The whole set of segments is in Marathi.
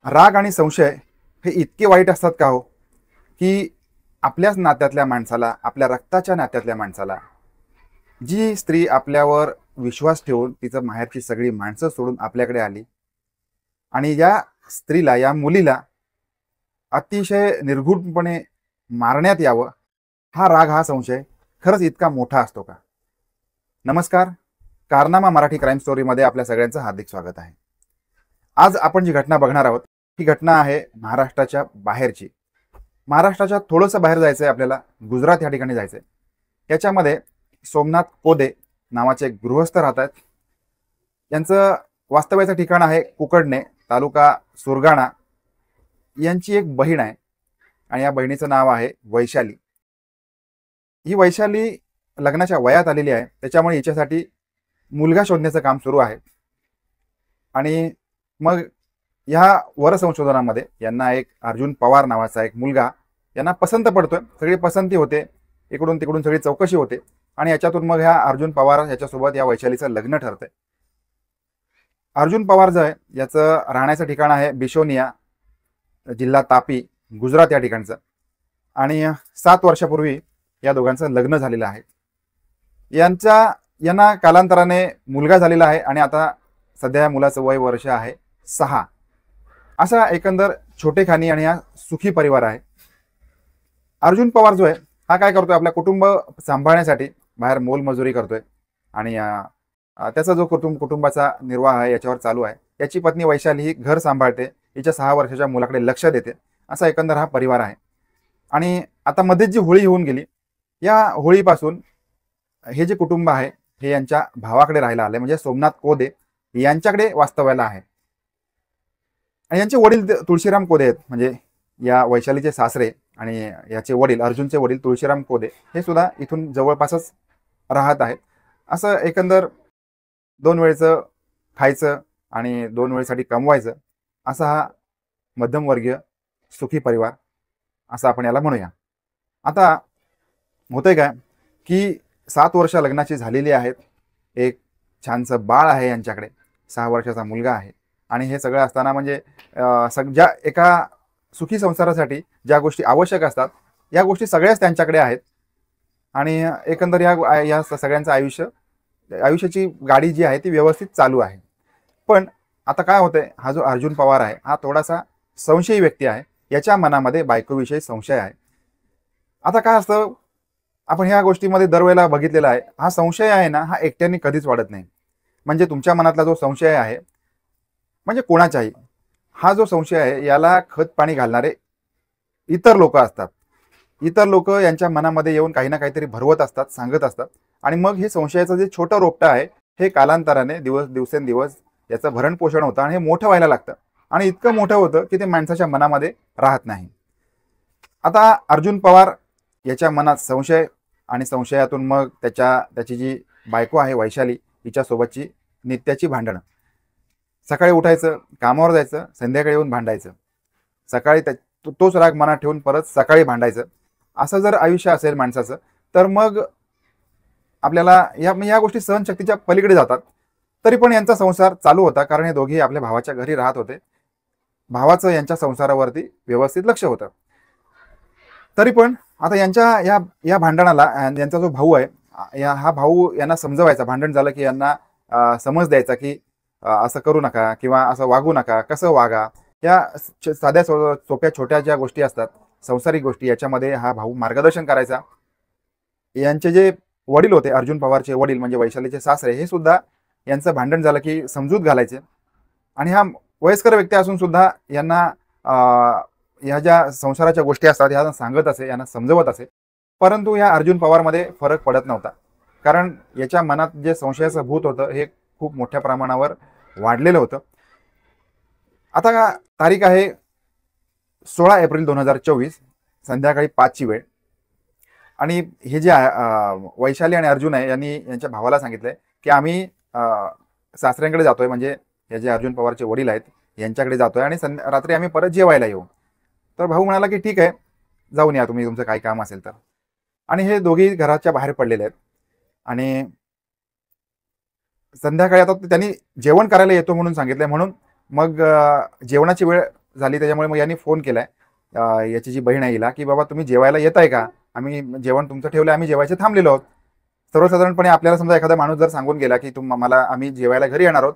राग आणि संशय हे इतके वाईट असतात का हो, की आपल्याच नात्यातल्या माणसाला, आपल्या रक्ताच्या नात्यातल्या माणसाला, जी स्त्री आपल्यावर विश्वास ठेवून तिचं माहेरची सगळी माणसं सोडून आपल्याकडे आली आणि या स्त्रीला, या मुलीला अतिशय निर्घृणपणे मारण्यात यावं, हा राग, हा संशय खरंच इतका मोठा असतो का? नमस्कार, कारनामा मराठी क्राईम स्टोरीमध्ये आपल्या सगळ्यांचं हार्दिक स्वागत आहे. आज आपण जी घटना बघणार आहोत ही घटना आहे महाराष्ट्राच्या बाहेरची. महाराष्ट्राच्या थोडंसं बाहेर जायचं आहे आपल्याला, गुजरात या ठिकाणी जायचं आहे. याच्यामध्ये सोमनाथ कोदे नावाचे एक गृहस्थ राहत आहेत. यांचं वास्तव्याचं ठिकाण आहे कुकडणे, तालुका सुरगाणा. यांची एक बहीण आहे आणि या बहिणीचं नाव आहे वैशाली. ही वैशाली लग्नाच्या वयात आलेली आहे, त्याच्यामुळे हिच्यासाठी मुलगा शोधण्याचं काम सुरू आहे. आणि मग ह्या वरसंशोधनामध्ये यांना एक अर्जुन पवार नावाचा एक मुलगा यांना पसंत पडतोय. सगळी पसंती होते, इकडून तिकडून सगळी चौकशी होते आणि याच्यातून मग ह्या अर्जुन पवार याच्यासोबत या वैशालीचं लग्न ठरतंय. अर्जुन पवार जो आहे याचं राहण्याचं ठिकाण आहे बिशोनिया, जिल्हा तापी, गुजरात या ठिकाणचं. आणि 7 वर्षापूर्वी या दोघांचं लग्न झालेलं आहे. यांना कालांतराने मुलगा झालेला आहे आणि आता सध्या या मुलाचं वय वर्ष आहे 6. असा एकंदर छोटेखानी आणि हा सुखी परिवार आहे. अर्जुन पवार जो आहे हा काय करतोय, आपल्या कुटुंब सांभाळण्यासाठी बाहेर मोलमजुरी करतोय आणि त्याचा जो कुटुंबाचा निर्वाह आहे याच्यावर चालू आहे. याची पत्नी वैशाली ही घर सांभाळते, हिच्या 6 वर्षाच्या मुलाकडे लक्ष देते. असा एकंदर हा परिवार आहे. आणि आता मध्येच जी होळी होऊन गेली, या होळीपासून हे जे कुटुंब आहे हे यांच्या भावाकडे राहायला आले, म्हणजे सोमनाथ कोदे यांच्याकडे वास्तव्याला आहे. आणि यांचे वडील तुळशीराम कोदे आहेत, म्हणजे या वैशालीचे सासरे आणि याचे वडील अर्जुनचे वडील तुळशीराम कोदे हे सुद्धा इथून जवळपासच राहत आहेत. असं एकंदर 2 वेळचं खायचं आणि 2 वेळेसाठी कमवायचं, असा हा मध्यमवर्गीय सुखी परिवार असं आपण याला म्हणूया. आता होतंय काय की 7 वर्ष लग्नाची झालेली आहेत, एक छानसं बाळ आहे यांच्याकडे, 6 वर्षाचा मुलगा आहे. आणि हे सगळं असताना म्हणजे ज्या एका सुखी संसारासाठी ज्या गोष्टी आवश्यक असतात या गोष्टी सगळ्याच त्यांच्याकडे आहेत. आणि एकंदर या सगळ्यांचं आयुष्याची गाडी जी आहे ती व्यवस्थित चालू आहे. पण आता काय होतंय, हा जो अर्जुन पवार आहे हा थोडासा संशयी व्यक्ती आहे. याच्या मनामध्ये बायकोविषयी संशय आहे. आता काय असतं, आपण ह्या गोष्टीमध्ये दरवेळेला बघितलेला आहे, हा संशय आहे ना, हा एकट्याने कधीच वाढत नाही. म्हणजे तुमच्या मनातला जो संशय आहे, म्हणजे कोणाचाही, हा जो संशय आहे याला खत पाणी घालणारे इतर लोक असतात. इतर लोक यांच्या मनामध्ये येऊन काही ना काहीतरी भरवत असतात, सांगत असतात. आणि मग हे संशयाचं जे छोटं रोपटं आहे हे कालांतराने दिवसेंदिवस याचं भरण पोषण होतं आणि हे मोठं व्हायला लागतं. आणि इतकं मोठं होतं की ते माणसाच्या मनामध्ये राहत नाही. आता अर्जुन पवार याच्या मनात संशय आणि संशयातून मग त्याची जी बायको आहे वैशाली हिच्यासोबतची नित्याची भांडणं. सकाळी उठायचं, कामावर जायचं, संध्याकाळी येऊन भांडायचं, सकाळी तोच राग मनात ठेवून परत सकाळी भांडायचं. असं जर आयुष्य असेल माणसाचं तर मग आपल्याला या गोष्टी सहनशक्तीच्या पलीकडे जातात. तरी पण यांचा संसार चालू होता, कारण हे दोघेही आपल्या भावाच्या घरी राहत होते. भावाचं यांच्या संसारावरती व्यवस्थित लक्ष होतं. तरी पण आता यांच्या या भांडणाला यांचा जो भाऊ आहे, हा भाऊ यांना समजवायचा, भांडण झालं की यांना समज द्यायचा की असं करू नका किंवा असं वागू नका, कसं वागा. या साध्या सोप्या छोट्या ज्या गोष्टी असतात, संसारिक गोष्टी, याच्यामध्ये हा भाऊ मार्गदर्शन करायचा. यांचे जे वडील होते, अर्जुन पवारचे वडील म्हणजे वैशालीचे सासरे, हे सुद्धा यांचं भांडण झालं की समजूत घालायचे. आणि हा वयस्कर व्यक्ती असून सुद्धा यांना ह्या ज्या संसाराच्या गोष्टी असतात ह्या सांगत असे, यांना समजवत असे. परंतु या अर्जुन पवारमध्ये फरक पडत नव्हता, कारण याच्या मनात जे संशयाचं भूत होतं हे खूप मोठ्या प्रमाणावर वाढलेलं होतं. आता तारीख आहे 16 एप्रिल 2024, संध्याकाळी 5ची वेळ. आणि हे जे वैशाली आणि अर्जुन आहे यांनी यांच्या भावाला सांगितलंय की आम्ही सासऱ्यांकडे जातोय, म्हणजे हे जे अर्जुन पवारचे वडील आहेत यांच्याकडे जातोय आणि रात्री आम्ही परत जेवायला येऊ. तर भाऊ म्हणाला की ठीक आहे, जाऊन या तुम्ही, तुमचं काही काम असेल तर. आणि हे दोघेही घराच्या बाहेर पडलेले आहेत. आणि संध्याकाळी आता त्यांनी जेवण करायला येतो म्हणून सांगितलंय, म्हणून मग जेवणाची वेळ झाली त्याच्यामुळे मग यांनी फोन केलाय याची जी बहीण आहे हिला की बाबा तुम्ही जेवायला येताय का, आम्ही जेवण तुमचं ठेवलं, आम्ही जेवायचे थांबलेलो आहोत. सर्वसाधारणपणे आपल्याला समजा एखादा माणूस जर सांगून गेला की मला आम्ही जेवायला घरी येणार आहोत,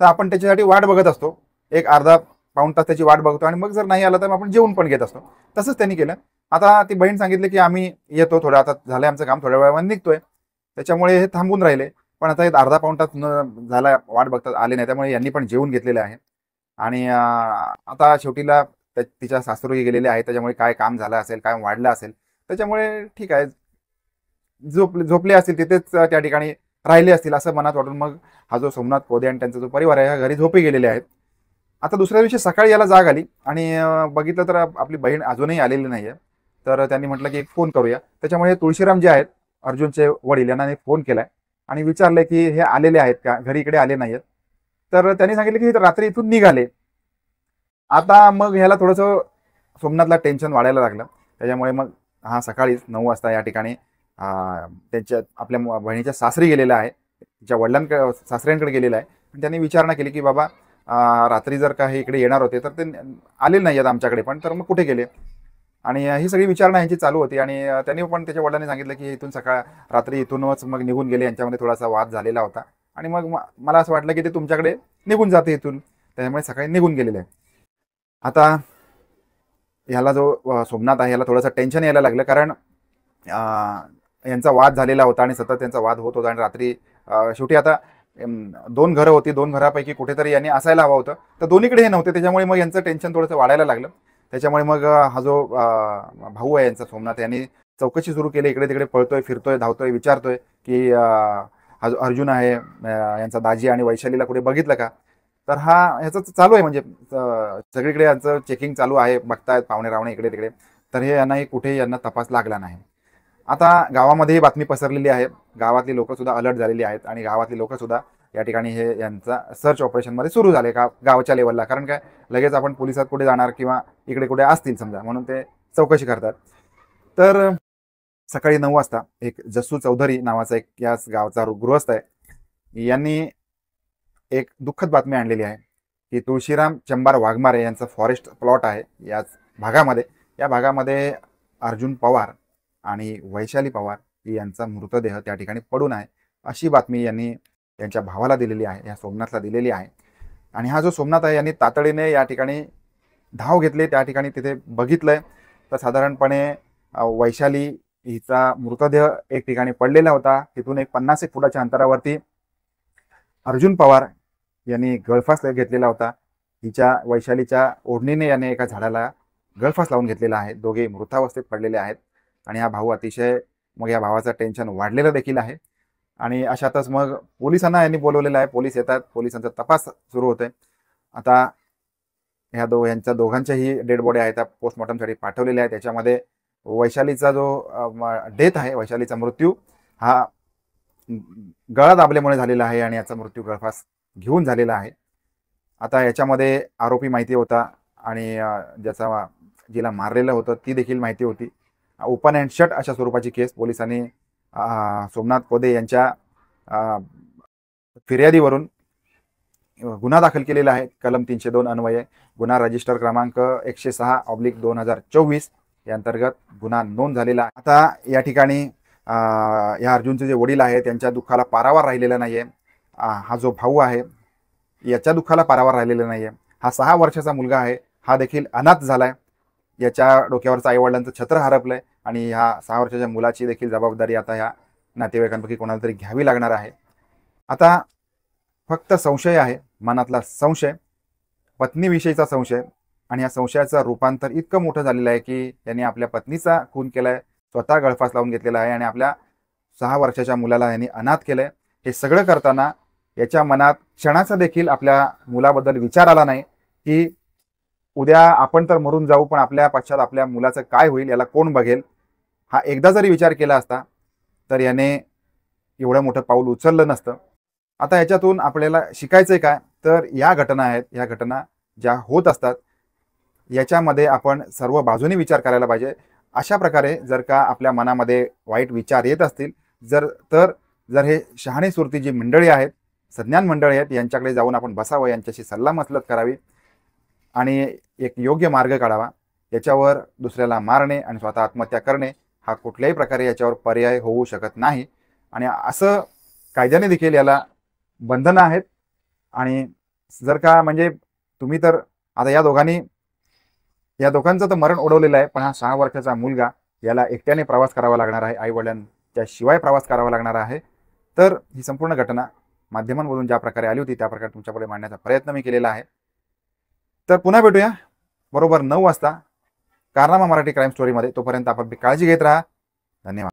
तर आपण त्याच्यासाठी वाट बघत असतो, एक अर्धा पाऊण तास त्याची वाट बघतो आणि मग जर नाही आला तर आपण जेवून पण घेत असतो. तसंच त्यांनी केलं. आता ती बहीण सांगितली की आम्ही येतो, थोडं आता झालंय आमचं काम, थोड्या वेळामध्ये निघतोय, त्याच्यामुळे हे थांबून राहिले. पण आता एक अर्धा पाऊण तास झाला वाट बघतात, आले नाही, त्यामुळे यांनी पण जेवून घेतलेले आहे. आणि आता शेवटीला तिच्या सासरूही गेलेले आहे, त्याच्यामुळे काय काम झालं असेल, काय वाढलं असेल, त्याच्यामुळे ठीक आहे, झोपले असतील तिथेच त्या ठिकाणी राहिले असतील असं मनात वाटून मग हा जो सोमनाथ पोदे आणि त्यांचा जो परिवार आहे ह्या घरी झोपी गेलेले आहेत. आता दुसऱ्या दिवशी सकाळी याला जाग आली आणि बघितलं तर आपली बहीण अजूनही आलेली नाहीये. तर त्यांनी म्हटलं की एक फोन करूया. त्याच्यामुळे तुळशीराम जे आहेत अर्जुनचे वडील, यांना फोन केलाय आणि विचारलंय की हे आलेले आहेत का, घरी इकडे आले नाहीयेत. तर त्यांनी सांगितलं की रात्री इथून निघाले. आता मग ह्याला थोडंसं सोमनाथला टेन्शन वाढायला लागलं. त्याच्यामुळे मग हा सकाळीच 9 वाजता या ठिकाणी त्यांच्या आपल्या बहिणीच्या सासरी गेलेला आहे, तिच्या वडिलांकडे सासऱ्यांकडे गेलेला आहे. आणि त्यांनी विचारणा केली की बाबा रात्री जर का हे इकडे येणार होते तर ते आले नाही आहेत आमच्याकडे, पण तर मग कुठे गेले. आणि ही सगळी विचारणा यांची चालू होती. आणि त्यांनी पण त्याच्या वडिलांनी सांगितलं की इथून रात्री इथूनच मग निघून गेले, यांच्यामध्ये थोडासा वाद झालेला होता आणि मग मला असं वाटलं की ते तुमच्याकडे निघून जाते इथून, त्याच्यामुळे सकाळी निघून गेलेले आहे. आता ह्याला जो सोमनाथ आहे याला थोडंसं टेन्शन यायला लागलं, कारण यांचा वाद झालेला होता आणि सतत त्यांचा वाद होत होता. आणि रात्री शेवटी आता 2 घरं होती, 2 घरापैकी कुठेतरी यांनी असायला हवं होतं, तर दोन्हीकडे हे नव्हते, त्याच्यामुळे मग यांचं टेन्शन थोडंसं वाढायला लागलं. त्याच्यामुळे मग हा जो भाऊ आहे यांचा सोमनाथ, यांनी चौकशी सुरू केली, इकडे तिकडे पळतोय, फिरतोय, धावतोय, विचारतोय की हा जो अर्जुन आहे यांचा दाजी आणि वैशालीला कुठे बघितलं का. तर हा ह्याचं चालू आहे, म्हणजे सगळीकडे यांचं चेकिंग चालू आहे, बघतायत पाहुणे रावणे इकडे तिकडे, तर हे यांनाही कुठेही यांना तपास लागला नाही. आता गावामध्ये ही बातमी पसरलेली आहे, गावातली लोक सुद्धा अलर्ट झालेली आहेत आणि गावातली लोक सुद्धा या ठिकाणी हे यांचा सर्च ऑपरेशनमध्ये सुरू झाले गावच्या लेवलला. कारण काय, लगेच आपण पोलिसात कुठे जाणार किंवा इकडे कुठे असतील समजा, म्हणून ते चौकशी करतात. तर सकाळी 9 वाजता एक जस्सू चौधरी नावाचा एक याच गावचा गृहस्थ आहे, यांनी एक दुःखद बातमी आणलेली आहे की तुळशीराम चंबार वाघमारे यांचा फॉरेस्ट प्लॉट आहे याच भागामध्ये. या भागामध्ये अर्जुन पवार आणि वैशाली पवार यांचा मृतदेह त्या ठिकाणी पडून आहे, अशी बातमी यांनी त्यांच्या भावाला दिलेली आहे, या सोमनाथला दिलेली आहे. आणि हा जो सोमनाथ आहे यांनी तातडीने या ठिकाणी धाव घेतली, त्या ठिकाणी तिथे बघितलंय तर साधारणपणे वैशाली हिचा मृतदेह एक ठिकाणी पडलेला होता. तिथून एक 50 फुटाच्या अंतरावरती अर्जुन पवार यांनी गळफास घेतलेला होता. हिच्या वैशालीच्या ओढणीने याने एका झाडाला गळफास लावून घेतलेला आहे. दोघे मृतावस्थेत पडलेले आहेत. आणि हा भाऊ अतिशय, मग या भावाचं टेन्शन वाढलेलं देखील आहे. आणि अशातच मग पोलिसांना यांनी बोलवलेलं आहे, पोलीस येतात, पोलिसांचा तपास सुरू होतोय. आता यांच्या दोघांच्याही डेड बॉडी आहेत त्या पोस्टमॉर्टमसाठी पाठवलेल्या आहेत. त्याच्यामध्ये वैशालीचा जो डेथ आहे, वैशालीचा मृत्यू हा गळा दाबल्यामुळे झालेला आहे आणि याचा मृत्यू गळफास घेऊन झालेला आहे. आता याच्यामध्ये आरोपी माहिती होता आणि जिला मारलेलं होतं ती देखील माहिती होती. ओपन अँड शट अशा स्वरूपाची केस पोलिसांनी सोमनाथ पोदे यांच्या फिर्यादीवरून गुन्हा दाखल केलेला आहे. कलम 302 अन्वये गुन्हा रजिस्टर क्रमांक 106/2024 या अंतर्गत गुन्हा नोंद झालेला आहे. आता या ठिकाणी या अर्जुनचे जे वडील आहेत त्यांच्या दुःखाला पारावार राहिलेला नाहीये. हा जो भाऊ आहे याच्या दुःखाला पारावार राहिलेला नाहीये. हा 6 वर्षाचा मुलगा आहे, हा देखील अनाथ झालाय. याच्या डोक्यावरचं आईवडिलांचं छत्र हरपलंय आणि ह्या 6 वर्षाच्या मुलाची देखील जबाबदारी आता ह्या नातेवाईकांपैकी कोणाला तरी घ्यावी लागणार आहे. आता फक्त संशय आहे, मनातला संशय, पत्नीविषयीचा संशय. आणि या संशयाचं रूपांतर इतकं मोठं झालेलं आहे की यांनी आपल्या पत्नीचा खून केलाय, स्वतः गळफास लावून घेतलेला आहे आणि आपल्या 6 वर्षाच्या मुलाला यांनी अनाथ केलंय. हे सगळं करताना याच्या मनात क्षणाचा देखील आपल्या मुलाबद्दल विचार आला नाही की उद्या आपण तर मरून जाऊ, पण आपल्या पश्चात आपल्या मुलाचं काय होईल, याला कोण बघेल. हा एकदा जरी विचार केला असता तर याने एवढं मोठं पाऊल उचललं नसतं. आता याच्यातून आपल्याला शिकायचंय काय, तर या घटना आहेत, या घटना ज्या होत असतात याच्यामध्ये आपण सर्व बाजूने विचार करायला पाहिजे. अशा प्रकारे जर का आपल्या मनामध्ये वाईट विचार येत असतील जर हे शहाणे सुरती जी मंडळी आहेत, सज्ञान मंडळी आहेत, यांच्याकडे जाऊन आपण बसावं, यांच्याशी सल्लामसलत करावी आणि एक योग्य मार्ग काढावा. याच्यावर दुसऱ्याला मारणे आणि स्वतः आत्महत्या करणे हा कुठल्याही प्रकारे याच्यावर पर्याय होऊ शकत नाही. आणि असं कायद्याने देखील याला बंधनं आहेत. आणि जर का म्हणजे तुम्ही तर आता या दोघांचं तर मरण ओढवलेलं आहे, पण हा 6 वर्षाचा मुलगा याला एकट्याने प्रवास करावा लागणार आहे, आई वडिलांच्या शिवाय प्रवास करावा लागणार आहे. तर ही संपूर्ण घटना माध्यमांमधून ज्या प्रकारे आली होती त्या प्रकारे तुमच्यापुढे मांडण्याचा प्रयत्न मी केलेला आहे. तर पुन्हा भेटूया बरोबर 9 वाजता कारनामा मराठी क्राईम स्टोरीमध्ये. तोपर्यंत आपण काळजी घेत राहा. धन्यवाद.